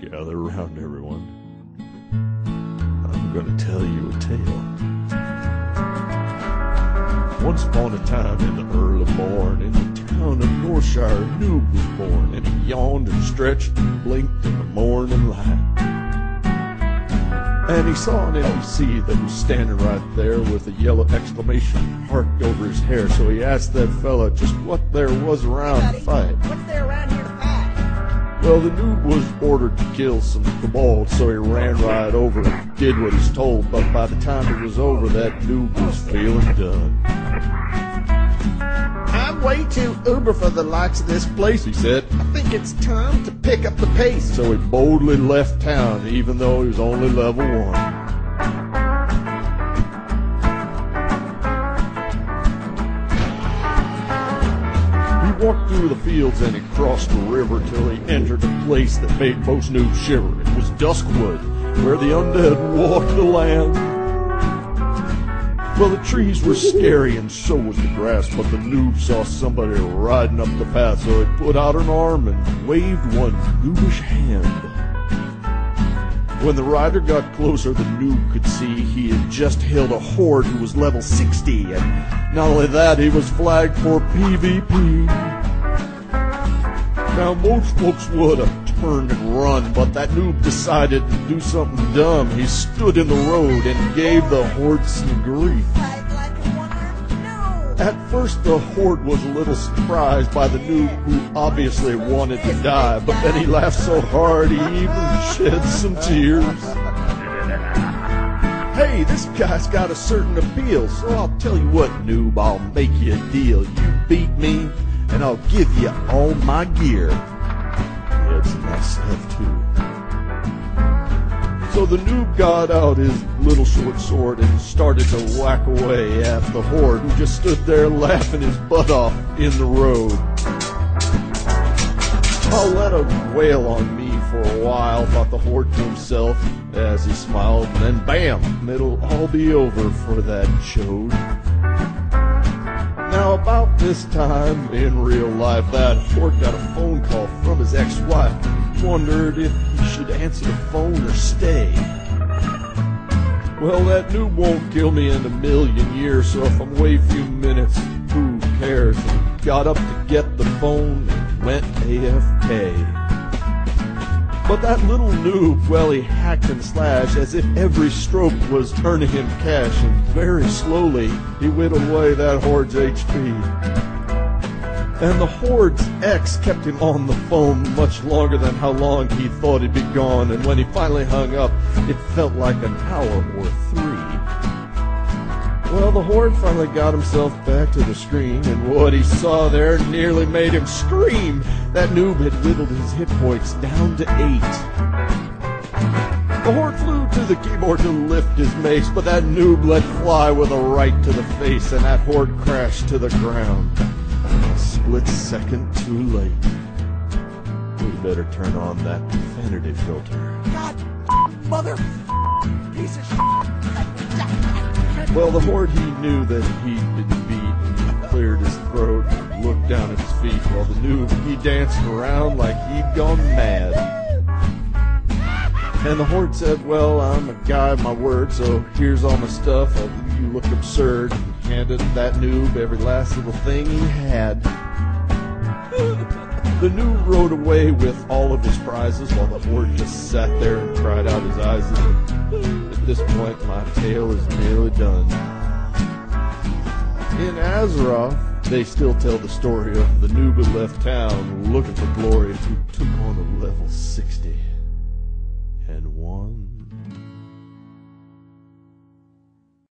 Gather around, everyone. I'm gonna tell you a tale. Once upon a time in the early morn, in the town of Northshire, a Noob was born, and he yawned and stretched and blinked in the morning light. And he saw an NPC that was standing right there with a yellow exclamation mark over his hair, so he asked that fella just what there was around to fight. What's there around here to fight? Well, the Noob was ordered to kill some kobolds, so he ran right over and did what he's told, but by the time it was over, that Noob was feeling done. I'm way too uber for the likes of this place, He said, I think it's time to pick up the pace. so he boldly left town, even though he was only level 1. He walked through the fields and he crossed the river till he entered a place that made most noobs shiver. It was Duskwood, where the undead walked the land. Well, the trees were scary and so was the grass, but the Noob saw somebody riding up the path, so he put out an arm and waved one noobish hand. When the rider got closer, the Noob could see he had just hailed a horde who was level 60, and not only that, he was flagged for PvP. Now, most folks would have turned and run, but that Noob decided to do something dumb. He stood in the road and gave the horde some grief. Fight like a one-armed gnome. At first, the horde was a little surprised by the Noob, who obviously wanted to die, but then he laughed so hard he even shed some tears. Hey, this guy's got a certain appeal, so I'll tell you what, Noob, I'll make you a deal. You beat me, and I'll give you all my gear. He had some nice stuff, too. So the Noob got out his little short sword and started to whack away at the horde, who just stood there laughing his butt off in the road. I'll let him wail on me for a while, thought the horde to himself as he smiled, and then bam, it'll all be over for that chode. Now, about this time in real life, that horde got a phone call from his ex-wife. He wondered if he should answer the phone or stay. Well, that Noob won't kill me in a million years, so if I'm away a few minutes, who cares? He got up to get the phone and went AFK. But that little Noob, well, he hacked and slashed as if every stroke was earning him cash, and very slowly he whittled away that horde's HP. And the horde's ex kept him on the phone much longer than how long he thought he'd be gone, and when he finally hung up, it felt like an hour or 3. Well, the horde finally got himself back to the screen, and what he saw there nearly made him scream. That Noob had whittled his hit points down to 8. The horde flew to the keyboard to lift his mace, but that Noob let fly with a right to the face, and that horde crashed to the ground. A split second too late. We better turn on that profanity filter. God, mother, piece of shit. Well, the horde, he knew that he'd been beat. He cleared his throat and looked down at his feet, while the Noob, he danced around like he'd gone mad. And the horde said, well, I'm a guy of my word, so here's all my stuff. I'll leave you look absurd. And handed that Noob every last little thing he had. The Noob rode away with all of his prizes, while the horde just sat there and cried out his eyes. At this point, my tale is nearly done. In Azeroth, they still tell the story of the Noob who left town looking for glory, who took on a level 60 and won.